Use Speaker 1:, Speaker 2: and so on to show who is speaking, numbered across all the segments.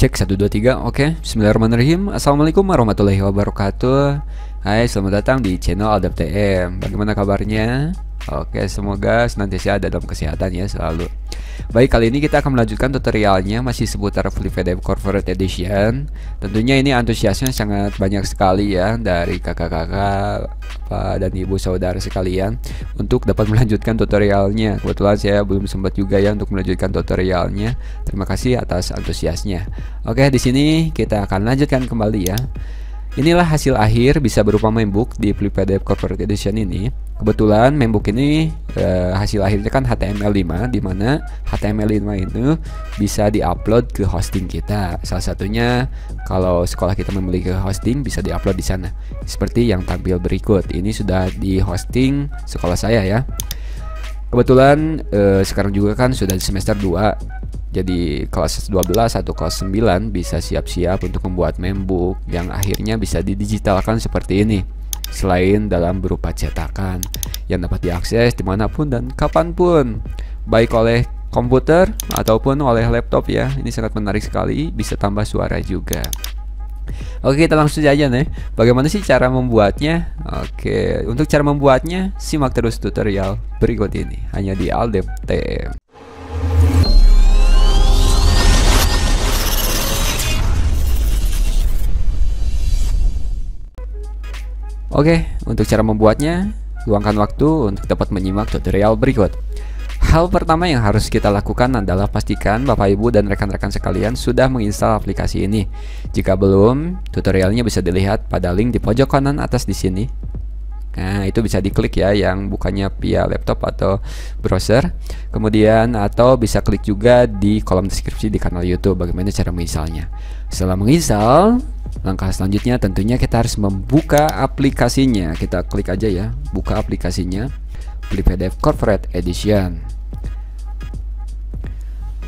Speaker 1: Cek 1 2 3. Oke. Bismillahirrahmanirrahim. Assalamualaikum warahmatullahi wabarakatuh. Hai, selamat datang di channel Aldap TM. Bagaimana kabarnya? Oke, semoga senantiasa ada dalam kesehatan ya selalu. Baik, kali ini kita akan melanjutkan tutorialnya masih seputar Flip PDF Corporate Edition. Tentunya ini antusiasnya sangat banyak sekali ya dari kakak-kakak dan ibu saudara sekalian untuk dapat melanjutkan tutorialnya. Kebetulan saya belum sempat juga ya untuk melanjutkan tutorialnya. Terima kasih atas antusiasnya. Oke, di sini kita akan lanjutkan kembali ya. Inilah hasil akhir bisa berupa membook di Flip PDF Corporate Edition ini. Kebetulan membook ini hasil akhirnya kan HTML5, dimana HTML5 itu bisa diupload ke hosting kita. Salah satunya kalau sekolah kita memiliki hosting bisa diupload di sana. Seperti yang tampil berikut. Ini sudah di hosting sekolah saya ya. Kebetulan sekarang juga kan sudah di semester 2. Jadi kelas 12 atau kelas 9 bisa siap-siap untuk membuat membook yang akhirnya bisa didigitalkan seperti ini. Selain dalam berupa cetakan yang dapat diakses dimanapun dan kapanpun, baik oleh komputer ataupun oleh laptop ya. Ini sangat menarik sekali, bisa tambah suara juga. Oke, kita langsung saja nih. Bagaimana sih cara membuatnya? Oke, untuk cara membuatnya simak terus tutorial berikut ini hanya di Aldap TM. Oke, untuk cara membuatnya, luangkan waktu untuk dapat menyimak tutorial berikut. Hal pertama yang harus kita lakukan adalah pastikan Bapak Ibu dan rekan-rekan sekalian sudah menginstal aplikasi ini. Jika belum, tutorialnya bisa dilihat pada link di pojok kanan atas di sini. Nah, itu bisa diklik ya yang bukannya via laptop atau browser. Kemudian atau bisa klik juga di kolom deskripsi di kanal YouTube bagaimana cara menginstalnya. Setelah menginstal, langkah selanjutnya tentunya kita harus membuka aplikasinya. Kita klik aja ya, buka aplikasinya Flip PDF Corporate Edition.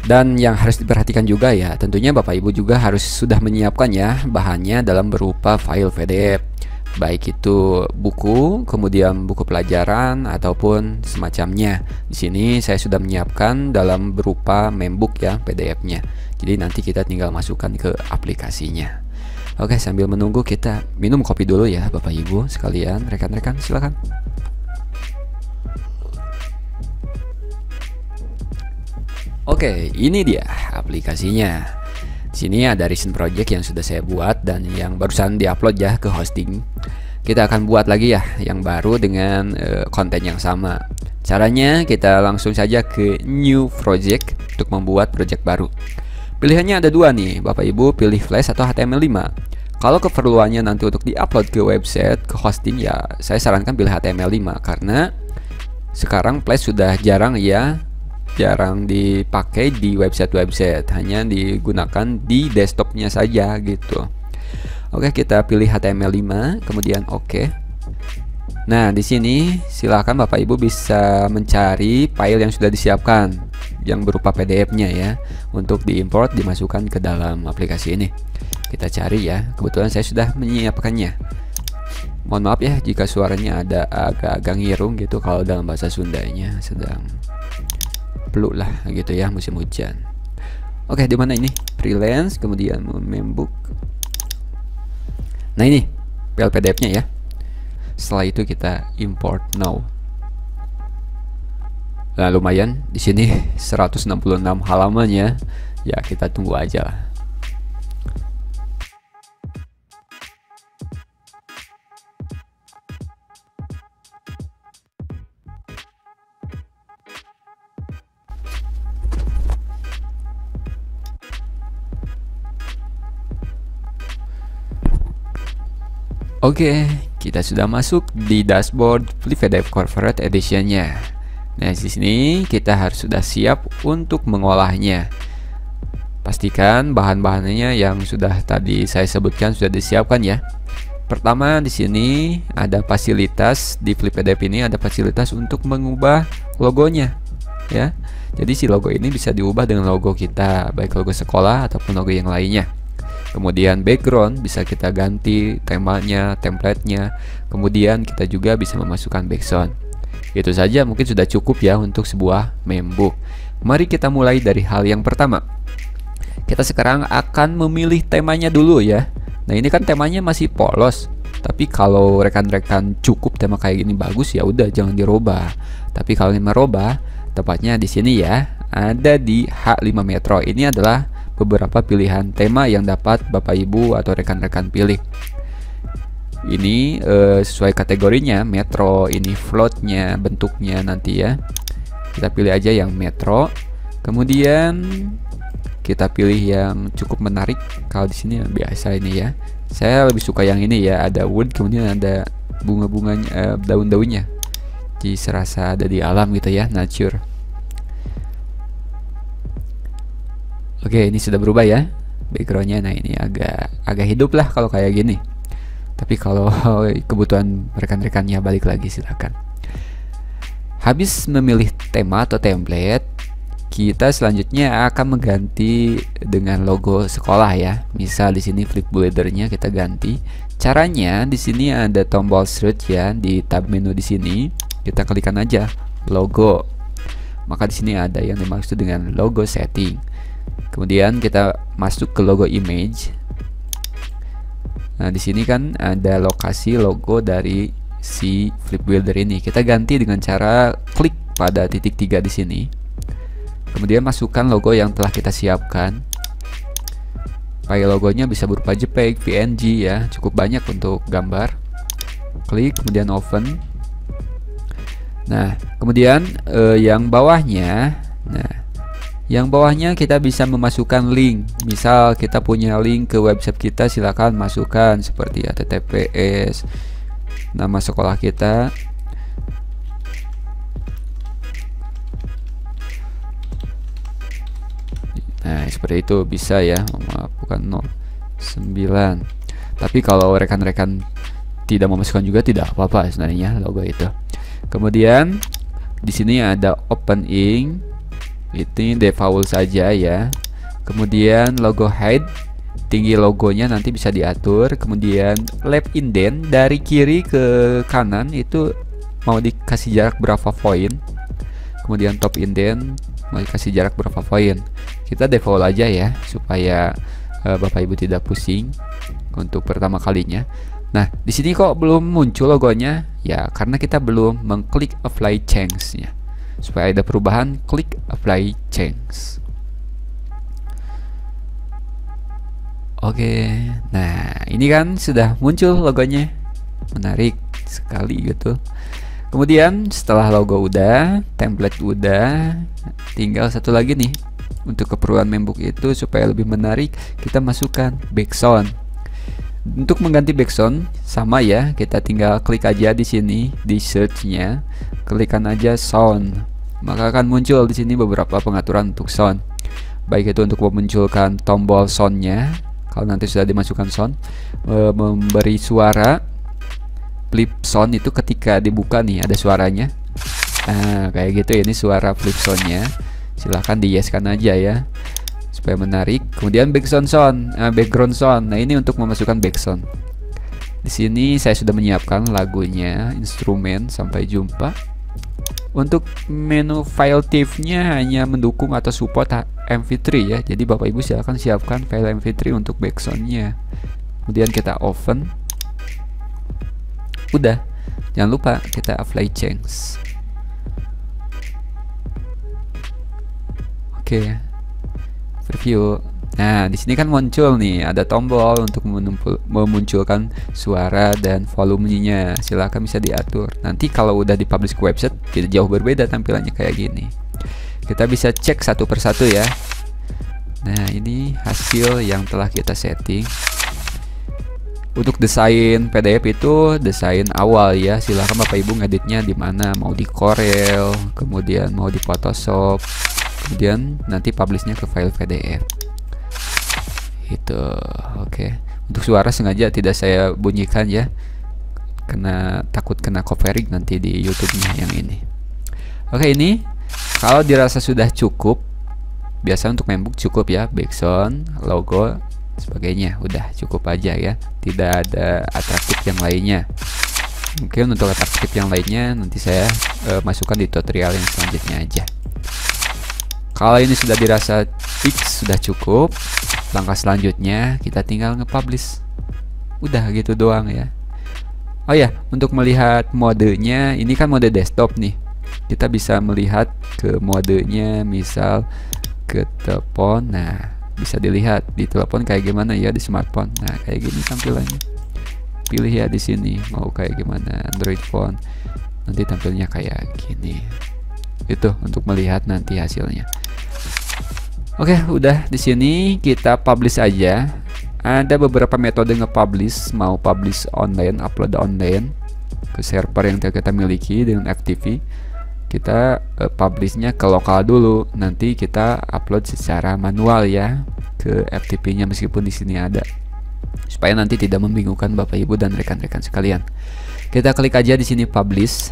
Speaker 1: Dan yang harus diperhatikan juga ya, tentunya Bapak Ibu juga harus sudah menyiapkan ya bahannya dalam berupa file PDF. Baik itu buku, kemudian buku pelajaran ataupun semacamnya. Di sini saya sudah menyiapkan dalam berupa membook ya PDF-nya. Jadi nanti kita tinggal masukkan ke aplikasinya. Oke, sambil menunggu kita minum kopi dulu ya Bapak Ibu sekalian, rekan-rekan silakan. Oke, ini dia aplikasinya. Di sini ada recent project yang sudah saya buat dan yang barusan diupload ya ke hosting. Kita akan buat lagi ya yang baru dengan konten yang sama. Caranya kita langsung saja ke new project untuk membuat project baru. Pilihannya ada dua nih, Bapak Ibu pilih Flash atau HTML5. Kalau keperluannya nanti untuk diupload ke website, ke hosting ya, saya sarankan pilih HTML5 karena sekarang Flash sudah jarang dipakai di website-website, hanya digunakan di desktopnya saja gitu. Oke, kita pilih HTML5, kemudian oke. Nah, di sini silakan Bapak Ibu bisa mencari file yang sudah disiapkan yang berupa PDF-nya ya untuk diimport dimasukkan ke dalam aplikasi ini. Kita cari ya. Kebetulan saya sudah menyiapkannya. Mohon maaf ya jika suaranya ada agak-agak ngirung gitu kalau dalam bahasa Sundanya sedang peluk lah gitu ya musim hujan. Oke, di mana ini? Freelance, kemudian membook. Nah, ini file PDF-nya ya. Setelah itu kita import now. Nah, lumayan di sini 166 halaman ya. Ya, kita tunggu aja lah. Oke, kita sudah masuk di dashboard Flip PDF Corporate Edition-nya. Nah, di sini kita harus sudah siap untuk mengolahnya. Pastikan bahan-bahannya yang sudah tadi saya sebutkan sudah disiapkan ya. Pertama, di sini ada fasilitas di Flip PDF ini ada fasilitas untuk mengubah logonya ya. Jadi si logo ini bisa diubah dengan logo kita, baik logo sekolah ataupun logo yang lainnya. Kemudian background bisa kita ganti temanya, template-nya. Kemudian kita juga bisa memasukkan background. Itu saja mungkin sudah cukup ya untuk sebuah membook. Mari kita mulai dari hal yang pertama. Kita sekarang akan memilih temanya dulu ya. Nah, ini kan temanya masih polos. Tapi kalau rekan-rekan cukup tema kayak gini bagus, ya udah jangan dirubah. Tapi kalau ingin merubah, tepatnya di sini ya, ada di H5 Metro. Ini adalah beberapa pilihan tema yang dapat Bapak Ibu atau rekan-rekan pilih. Ini sesuai kategorinya Metro, ini floatnya, bentuknya nanti ya. Kita pilih aja yang Metro. Kemudian kita pilih yang cukup menarik. Kalau di sini biasa ini ya. Saya lebih suka yang ini ya, ada wood, kemudian ada bunga-bunganya, daun-daunnya. Jadi serasa ada di alam gitu ya, nature. Oke, ini sudah berubah ya backgroundnya. Nah, ini agak hidup lah kalau kayak gini. Tapi kalau kebutuhan rekan-rekannya balik lagi silakan. Habis memilih tema atau template, kita selanjutnya akan mengganti dengan logo sekolah ya. Misal di sini Flipbuilder-nya kita ganti. Caranya di sini ada tombol search ya, di tab menu di sini kita klikkan aja logo. Maka di sini ada yang dimaksud dengan logo setting. Kemudian kita masuk ke logo image. Nah, di sini kan ada lokasi logo dari si Flipbuilder ini. Kita ganti dengan cara klik pada titik 3 di sini. Kemudian masukkan logo yang telah kita siapkan. File logonya bisa berupa JPEG, PNG ya, cukup banyak untuk gambar. Klik, kemudian open. Nah, kemudian yang bawahnya, yang bawahnya kita bisa memasukkan link. Misal kita punya link ke website kita, silakan masukkan seperti https, nama sekolah kita. Nah, seperti itu bisa ya, maaf bukan 09. Tapi kalau rekan-rekan tidak memasukkan juga tidak apa-apa sebenarnya logo itu. Kemudian di sini ada open ink. Ini default saja ya. Kemudian logo height, tinggi logonya nanti bisa diatur. Kemudian left indent dari kiri ke kanan itu mau dikasih jarak berapa poin. Kemudian top indent mau dikasih jarak berapa poin. Kita default aja ya supaya Bapak Ibu tidak pusing untuk pertama kalinya. Nah, di sini kok belum muncul logonya? Ya, karena kita belum mengklik apply change-nya. Supaya ada perubahan, klik apply change. Oke, nah ini kan sudah muncul logonya, menarik sekali gitu. Kemudian setelah logo udah, template udah, tinggal satu lagi nih. Untuk keperluan membook itu supaya lebih menarik, kita masukkan background. Untuk mengganti background sama ya, kita tinggal klik aja di sini di search-nya, klikkan aja sound. Maka akan muncul di sini beberapa pengaturan untuk sound. Baik itu untuk memunculkan tombol soundnya, kalau nanti sudah dimasukkan sound, memberi suara flip sound itu ketika dibuka nih ada suaranya. Nah, kayak gitu ini suara flip soundnya. Silahkan di yes-kan aja ya supaya menarik. Kemudian background sound, background sound. Nah, ini untuk memasukkan background. Di sini saya sudah menyiapkan lagunya, instrumen. Sampai jumpa. Untuk menu file TIFF-nya hanya mendukung atau support MP3 ya. Jadi Bapak Ibu silahkan siapkan file MP3 untuk background-nya. Kemudian kita open. Udah. Jangan lupa kita apply change. Oke. Preview. Nah, di sini kan muncul nih ada tombol untuk memunculkan suara dan volumenya. Silakan bisa diatur. Nanti kalau udah dipublish ke website tidak jauh berbeda tampilannya kayak gini. Kita bisa cek satu persatu ya. Nah, ini hasil yang telah kita setting. Untuk desain PDF itu desain awal ya. Silakan Bapak Ibu ngeditnya di mana, mau di Corel, kemudian mau di Photoshop. Kemudian nanti publishnya ke file PDF. Itu oke. Untuk suara sengaja tidak saya bunyikan ya, takut kena copyright nanti di YouTube-nya yang ini. Oke, ini kalau dirasa sudah cukup, biasa untuk membook cukup ya, background, logo, sebagainya udah cukup aja ya, tidak ada atraktif yang lainnya. Mungkin untuk atraktif yang lainnya nanti saya masukkan di tutorial yang selanjutnya aja. Kalau ini sudah dirasa fix, sudah cukup, langkah selanjutnya kita tinggal nge-publish. Udah gitu doang ya. Oh ya, untuk melihat modenya, ini kan mode desktop nih. Kita bisa melihat ke modenya, misal ke telepon. Nah, bisa dilihat di telepon kayak gimana ya, di smartphone. Nah, kayak gini tampilannya. Pilih ya di sini mau kayak gimana, Android phone. Nanti tampilnya kayak gini. Itu untuk melihat nanti hasilnya. Oke, udah di sini kita publish aja. Ada beberapa metode nge-publish, mau publish online, upload online ke server yang kita miliki dengan FTP. Kita publishnya ke lokal dulu, nanti kita upload secara manual ya ke FTP-nya meskipun di sini ada, supaya nanti tidak membingungkan Bapak Ibu dan rekan-rekan sekalian. Kita klik aja di sini publish.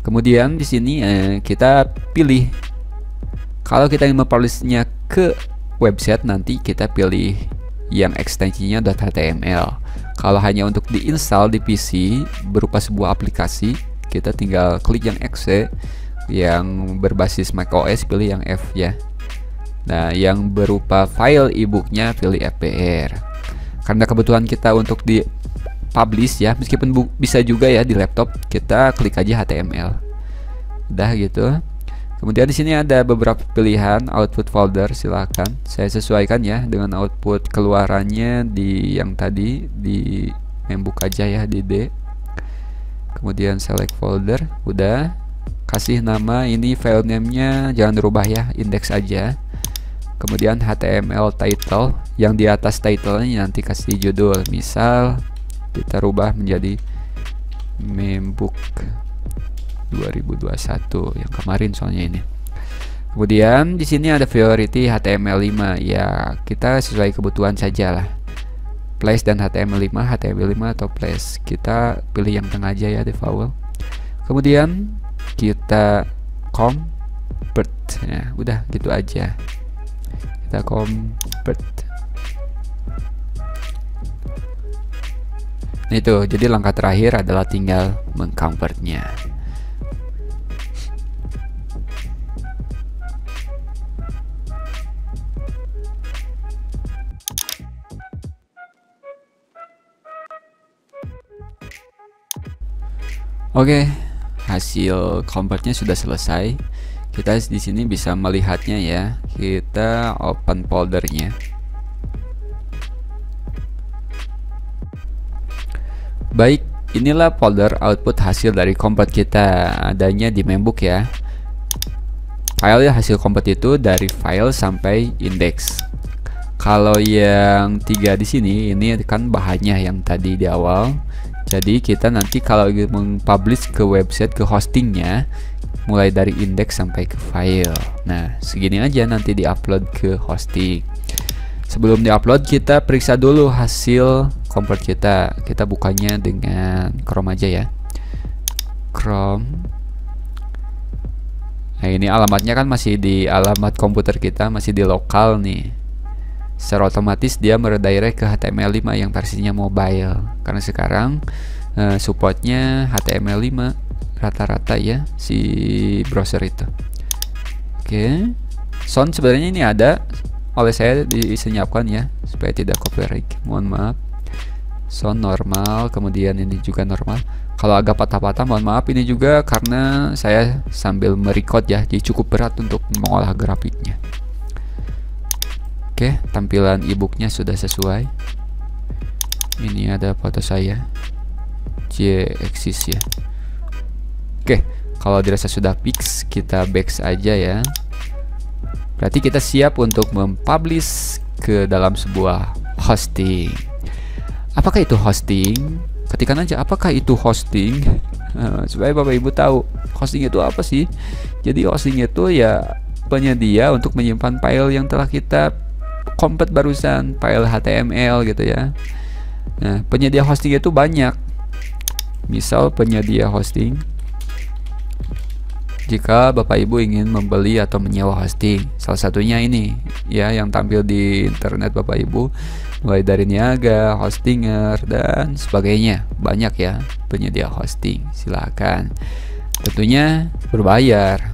Speaker 1: Kemudian di sini kita pilih. Kalau kita ingin mempublishnya ke website, nanti kita pilih yang ekstensinya .html. Kalau hanya untuk diinstal di PC berupa sebuah aplikasi, kita tinggal klik yang exe. Yang berbasis macOS pilih yang F ya. Nah, yang berupa file e-booknya pilih FBR. Karena kebutuhan kita untuk di publish ya, meskipun bisa juga ya di laptop, kita klik aja HTML. Udah gitu. Kemudian di sini ada beberapa pilihan output folder, silakan saya sesuaikan ya dengan output keluarannya di yang tadi di membook aja ya di D. Kemudian select folder, udah kasih nama, ini file name-nya jangan dirubah ya, index aja. Kemudian HTML title, yang di atas title-nya nanti kasih judul, misal kita rubah menjadi membook 2021 yang kemarin soalnya ini. Kemudian di sini ada priority HTML5 ya, kita sesuai kebutuhan saja lah. Place dan HTML5 atau place, kita pilih yang tengah aja ya, default. Kemudian kita convert ya, udah gitu aja. Kita convert. Nah itu, jadi langkah terakhir adalah tinggal mengconvertnya. Oke, hasil convertnya sudah selesai. Kita di sini bisa melihatnya ya. Kita open foldernya. Baik, inilah folder output hasil dari convert kita, adanya di membook ya. File hasil convert itu dari file sampai index. Kalau yang 3 di sini, ini kan bahannya yang tadi di awal. Jadi kita nanti kalau ingin mempublish ke website, ke hostingnya, mulai dari index sampai ke file. Nah, segini aja nanti diupload ke hosting. Sebelum diupload kita periksa dulu hasil convert kita. Kita bukanya dengan Chrome aja ya. Chrome. Nah, ini alamatnya kan masih di alamat komputer kita, masih di lokal nih. Secara otomatis dia meredirect ke HTML5 yang versinya mobile, karena sekarang supportnya HTML5 rata-rata ya si browser itu. Oke, sound sebenarnya ini ada oleh saya disenyapkan ya supaya tidak copyright, mohon maaf. Sound normal, kemudian ini juga normal. Kalau agak patah-patah mohon maaf, ini juga karena saya sambil merecord ya, jadi cukup berat untuk mengolah grafiknya. Oke, tampilan e-booknya sudah sesuai. Ini ada foto saya, eksis ya. Oke, kalau dirasa sudah fix, kita back aja ya. Berarti kita siap untuk mempublish ke dalam sebuah hosting. Apakah itu hosting? Ketikkan aja apakah itu hosting, supaya Bapak Ibu tahu hosting itu apa sih. Jadi hosting itu ya penyedia untuk menyimpan file yang telah kita convert barusan, file HTML gitu ya. Nah, penyedia hosting itu banyak. Misal penyedia hosting, jika Bapak Ibu ingin membeli atau menyewa hosting, salah satunya ini ya yang tampil di internet Bapak Ibu, mulai dari Niaga, Hostinger dan sebagainya. Banyak ya penyedia hosting, silakan. Tentunya berbayar.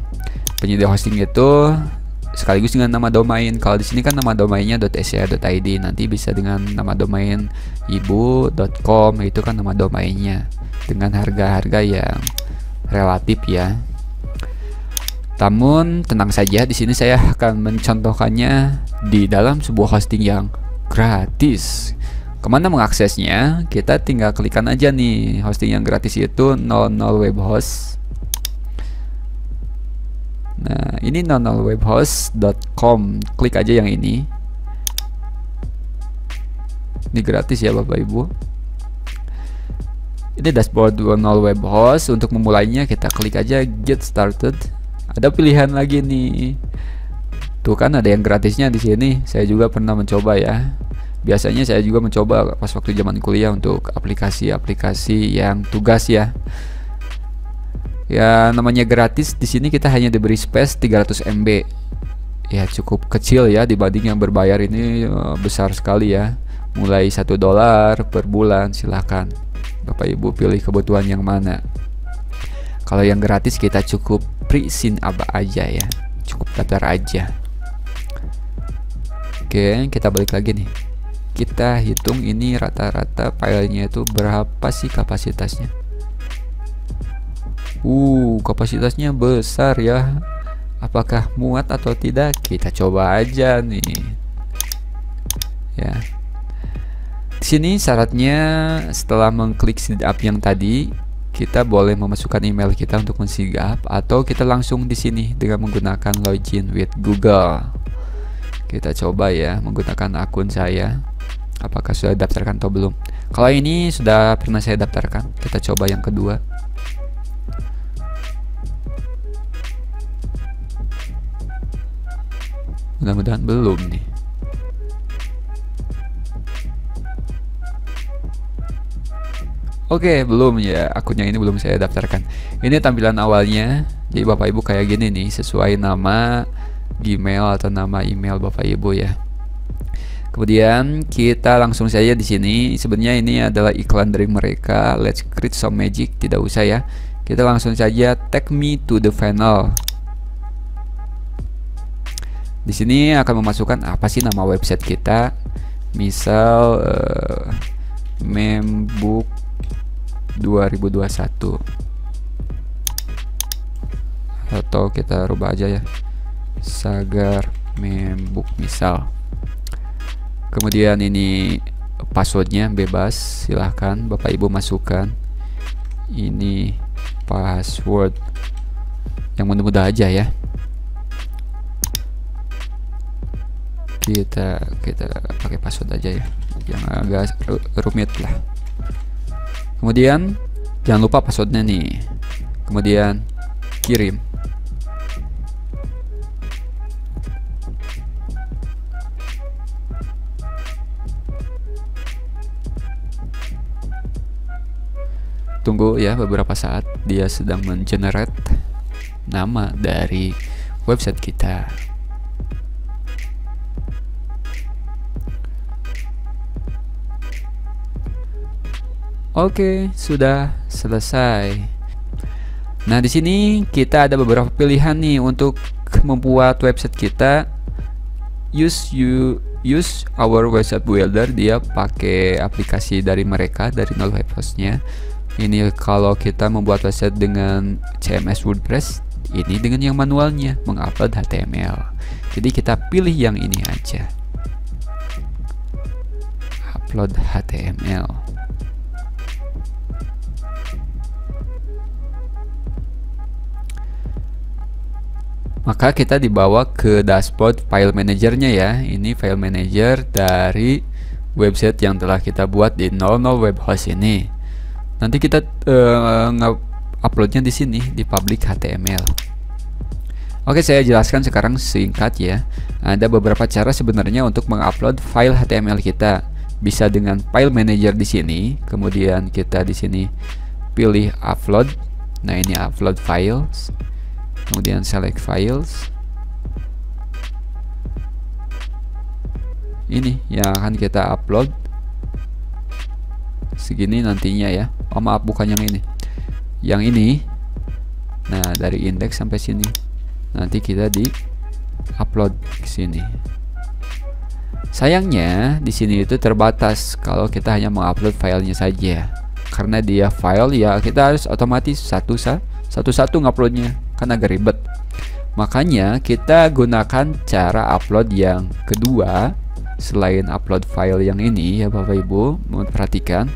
Speaker 1: Penyedia hosting itu sekaligus dengan nama domain. Kalau di sini kan nama domainnya .sca.id, nanti bisa dengan nama domain ibu.com, itu kan nama domainnya dengan harga-harga yang relatif ya. Namun tenang saja, di sini saya akan mencontohkannya di dalam sebuah hosting yang gratis. Kemana mengaksesnya? Kita tinggal klikkan aja nih, hosting yang gratis itu 00 webhost. Nah, ini 00webhost.com. Klik aja yang ini. Ini gratis ya Bapak Ibu. Ini dashboard 00 webhost. Untuk memulainya kita klik aja get started. Ada pilihan lagi nih. Tuh kan ada yang gratisnya di sini. Saya juga pernah mencoba ya. Biasanya saya juga mencoba pas waktu zaman kuliah untuk aplikasi-aplikasi yang tugas ya. Ya namanya gratis, di sini kita hanya diberi space 300 MB. Ya cukup kecil ya dibanding yang berbayar ini besar sekali ya. Mulai $1 per bulan, silahkan Bapak Ibu pilih kebutuhan yang mana. Kalau yang gratis kita cukup pre-sin apa aja ya, cukup daftar aja. Oke, kita balik lagi nih. Kita hitung ini rata-rata filenya itu berapa sih kapasitasnya. Kapasitasnya besar ya. Apakah muat atau tidak? Kita coba aja nih. Ya. Di sini syaratnya setelah mengklik sign up yang tadi, kita boleh memasukkan email kita untuk men-sign up, atau kita langsung di sini dengan menggunakan login with Google. Kita coba ya menggunakan akun saya. Apakah sudah daftarkan atau belum? Kalau ini sudah pernah saya daftarkan. Kita coba yang kedua. Mudah-mudahan belum nih. Oke, belum ya, akunnya ini belum saya daftarkan. Ini tampilan awalnya. Jadi Bapak Ibu kayak gini nih, sesuai nama Gmail atau nama email Bapak Ibu ya. Kemudian kita langsung saja di sini. Sebenarnya ini adalah iklan dari mereka. Let's create some magic, tidak usah ya. Kita langsung saja take me to the funnel. Di sini akan memasukkan apa sih nama website kita. Misal Membook 2021, atau kita rubah aja ya, Sagar Membook misal. Kemudian ini passwordnya bebas, silahkan Bapak Ibu masukkan. Ini password yang mudah-mudah aja ya. Kita pakai password aja ya, yang agak rumit lah. Kemudian jangan lupa passwordnya nih. Kemudian kirim. Tunggu ya beberapa saat, dia sedang mengenerate nama dari website kita. Oke, sudah selesai. Nah, di sini kita ada beberapa pilihan nih untuk membuat website kita. Use our website builder, dia pakai aplikasi dari mereka, dari 00 webhostnya. Ini kalau kita membuat website dengan CMS WordPress, ini dengan yang manualnya, mengupload HTML. Jadi kita pilih yang ini aja, upload HTML. Maka kita dibawa ke dashboard file manajernya ya. Ini file manager dari website yang telah kita buat di 00 webhost ini. Nanti kita uploadnya di sini di public HTML. Oke, saya jelaskan sekarang singkat ya. Ada beberapa cara sebenarnya untuk mengupload file HTML kita. Bisa dengan file manager di sini. Kemudian kita di sini pilih upload. Nah, ini upload files. Kemudian select files. Ini yang akan kita upload. Segini nantinya ya. Oh maaf, bukan yang ini. Yang ini. Nah, dari index sampai sini. Nanti kita di upload ke sini. Sayangnya di sini itu terbatas kalau kita hanya mengupload filenya saja. Karena dia file ya kita harus otomatis satu-satu nguploadnya, kan agak ribet. Makanya kita gunakan cara upload yang kedua selain upload file yang ini ya Bapak Ibu. Mohon perhatikan.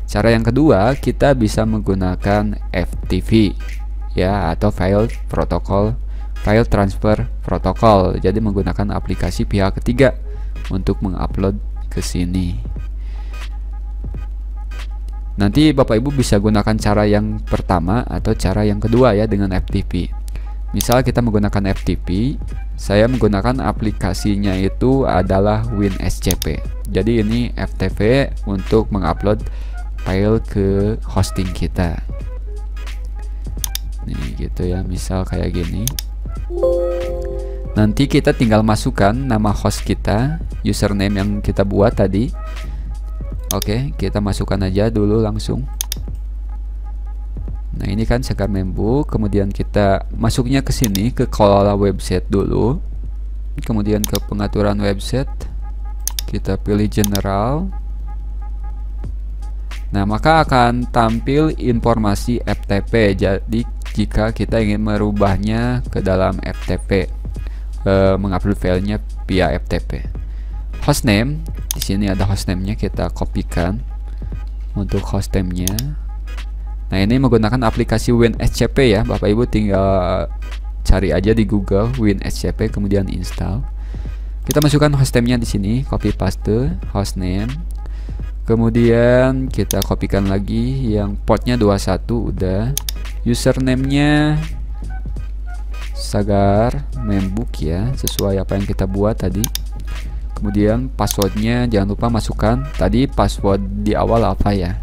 Speaker 1: Cara yang kedua kita bisa menggunakan FTP ya, atau file transfer protocol. Jadi menggunakan aplikasi pihak ketiga untuk mengupload ke sini. Nanti Bapak Ibu bisa gunakan cara yang pertama atau cara yang kedua ya dengan FTP. Misal kita menggunakan FTP, saya menggunakan aplikasinya itu adalah WinSCP. Jadi ini FTP untuk mengupload file ke hosting kita. Nih gitu ya, misal kayak gini. Nanti kita tinggal masukkan nama host kita, username yang kita buat tadi. Oke, kita masukkan aja dulu langsung. Nah, ini kan Sekar Membu, kemudian kita masuknya ke sini ke kelola website dulu. Kemudian ke pengaturan website. Kita pilih general. Nah, maka akan tampil informasi FTP. Jadi, jika kita ingin merubahnya ke dalam FTP, mengupload filenya via FTP. Hostname, di sini ada hostname-nya, kita kopikan untuk hostname-nya. Nah, ini menggunakan aplikasi WinSCP ya, Bapak Ibu tinggal cari aja di Google WinSCP kemudian install. Kita masukkan hostname-nya di sini, copy paste hostname. Kemudian kita kopikan lagi yang portnya 21 udah. Username-nya Sekar Membu ya, sesuai apa yang kita buat tadi. Kemudian passwordnya jangan lupa masukkan tadi password di awal apa ya.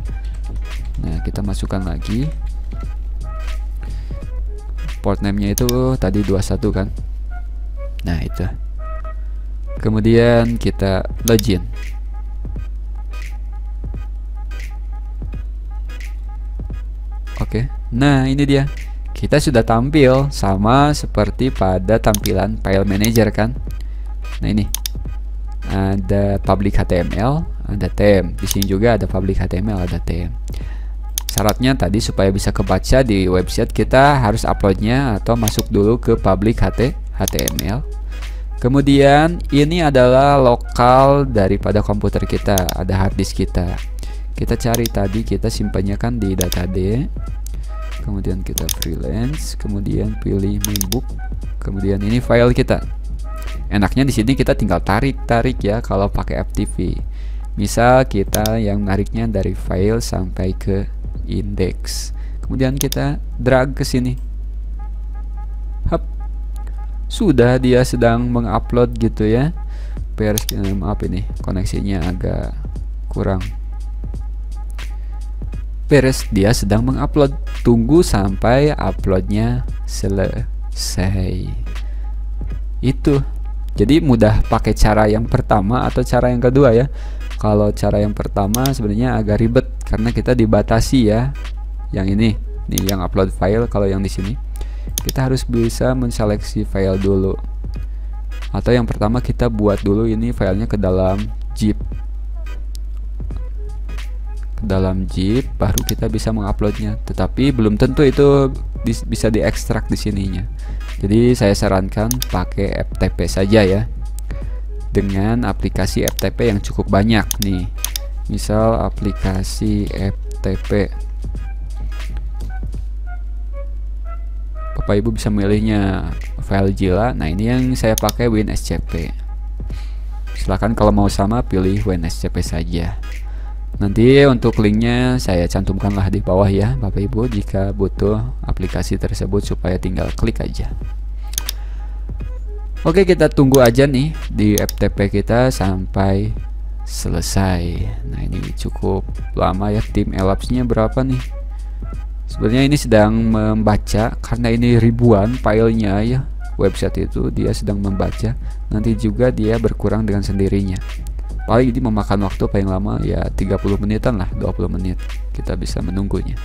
Speaker 1: Nah, kita masukkan lagi. Port name-nya itu tadi 21 kan. Nah, itu. Kemudian kita login. Oke. Nah, ini dia. Kita sudah tampil sama seperti pada tampilan file manager kan. Nah, ini. Ada public HTML, ada theme. Di sini juga ada public HTML, ada theme. Syaratnya tadi supaya bisa kebaca di website kita harus uploadnya atau masuk dulu ke public HTML. Kemudian ini adalah lokal daripada komputer kita, ada hard disk kita. Kita cari tadi, kita simpannya kan di data D. Kemudian kita freelance, kemudian pilih mainbook. Kemudian ini file kita. Enaknya di sini kita tinggal tarik ya kalau pakai FTP. Misal kita yang nariknya dari file sampai ke index. Kemudian kita drag ke sini. Hap. Sudah dia sedang mengupload gitu ya. Maaf ini koneksinya agak kurang. Beres, dia sedang mengupload. Tunggu sampai uploadnya selesai. Itu. Jadi mudah pakai cara yang pertama atau cara yang kedua ya. Kalau cara yang pertama sebenarnya agak ribet karena kita dibatasi ya. Yang ini, nih yang upload file. Kalau yang di sini kita harus bisa menseleksi file dulu. Atau yang pertama kita buat dulu ini filenya ke dalam zip. Ke dalam zip baru kita bisa menguploadnya. Tetapi belum tentu itu bisa diekstrak di sininya. Jadi saya sarankan pakai FTP saja ya. Dengan aplikasi FTP yang cukup banyak nih. Misal aplikasi FTP. Bapak Ibu bisa milihnya FileZilla. Nah, ini yang saya pakai WinSCP. Silahkan kalau mau sama pilih WinSCP saja. Nanti untuk linknya saya cantumkanlah di bawah ya Bapak Ibu jika butuh aplikasi tersebut supaya tinggal klik aja. Oke, kita tunggu aja nih di FTP kita sampai selesai. Nah, ini cukup lama ya. Tim elapsnya berapa nih? Sebenarnya ini sedang membaca karena ini ribuan filenya ya. Website itu dia sedang membaca. Nanti juga dia berkurang dengan sendirinya. Paling ini memakan waktu paling lama ya 30 menitan lah, 20 menit kita bisa menunggunya.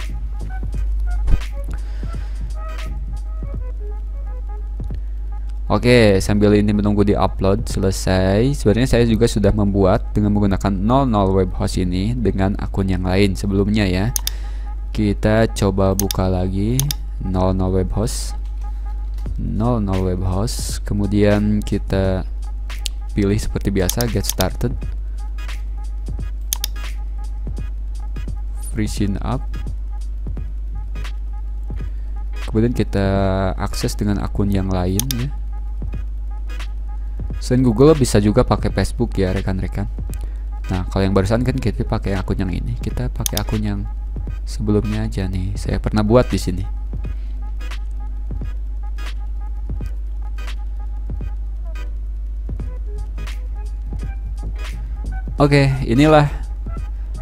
Speaker 1: Oke, sambil ini menunggu di upload selesai, sebenarnya saya juga sudah membuat dengan menggunakan 00 web host ini dengan akun yang lain sebelumnya ya. Kita coba buka lagi 00 web host, 00 web host, kemudian kita pilih seperti biasa get started, free sign up, kemudian kita akses dengan akun yang lain ya. Selain Google bisa juga pakai Facebook ya rekan-rekan. Nah kalau yang barusan kan kita pakai akun yang ini, kita pakai akun yang sebelumnya aja nih. Saya pernah buat di sini. Oke, inilah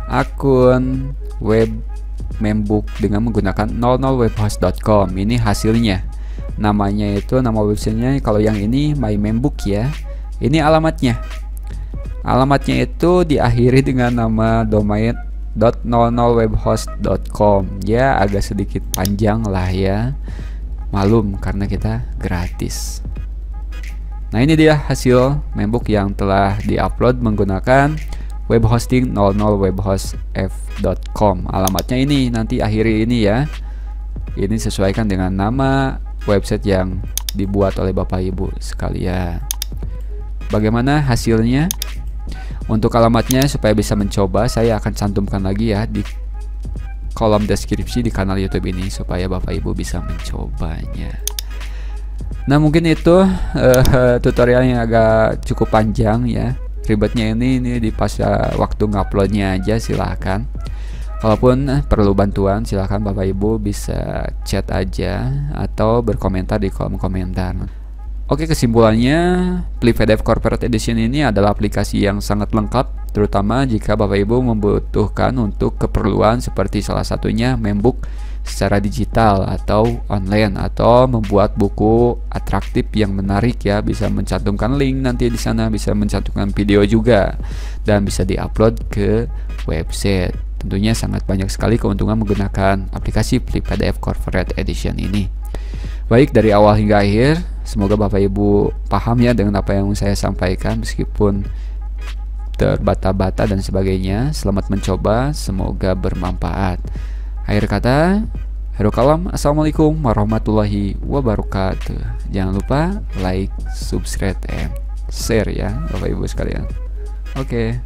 Speaker 1: akun web membook dengan menggunakan 00webhost.com. Ini hasilnya. Namanya itu, nama websitenya kalau yang ini My Membook ya. Ini alamatnya. Alamatnya itu diakhiri dengan nama domain .00webhost.com. Ya agak sedikit panjang lah ya. Malum karena kita gratis. Nah ini dia hasil membook yang telah diupload menggunakan web hosting 00webhost.f.com. Alamatnya ini nanti akhiri ini ya. Ini sesuaikan dengan nama website yang dibuat oleh Bapak Ibu sekalian. Bagaimana hasilnya? Untuk alamatnya supaya bisa mencoba, saya akan cantumkan lagi ya di kolom deskripsi di kanal YouTube ini supaya Bapak Ibu bisa mencobanya. Nah mungkin itu tutorial yang agak cukup panjang ya. Ribetnya ini di pas waktu nguploadnya aja, silahkan. Kalaupun perlu bantuan silahkan Bapak Ibu bisa chat aja atau berkomentar di kolom komentar. Oke, kesimpulannya Flip PDF Corporate Edition ini adalah aplikasi yang sangat lengkap, terutama jika Bapak Ibu membutuhkan untuk keperluan seperti salah satunya membook secara digital atau online, atau membuat buku atraktif yang menarik ya, bisa mencantumkan link nanti di sana, bisa mencantumkan video juga dan bisa diupload ke website. Tentunya sangat banyak sekali keuntungan menggunakan aplikasi Flip PDF Corporate Edition ini. Baik, dari awal hingga akhir, semoga Bapak Ibu paham ya dengan apa yang saya sampaikan meskipun terbata-bata dan sebagainya. Selamat mencoba, semoga bermanfaat. Akhir kata, haru kalam, assalamualaikum warahmatullahi wabarakatuh. Jangan lupa like, subscribe, and share ya Bapak Ibu sekalian. Oke.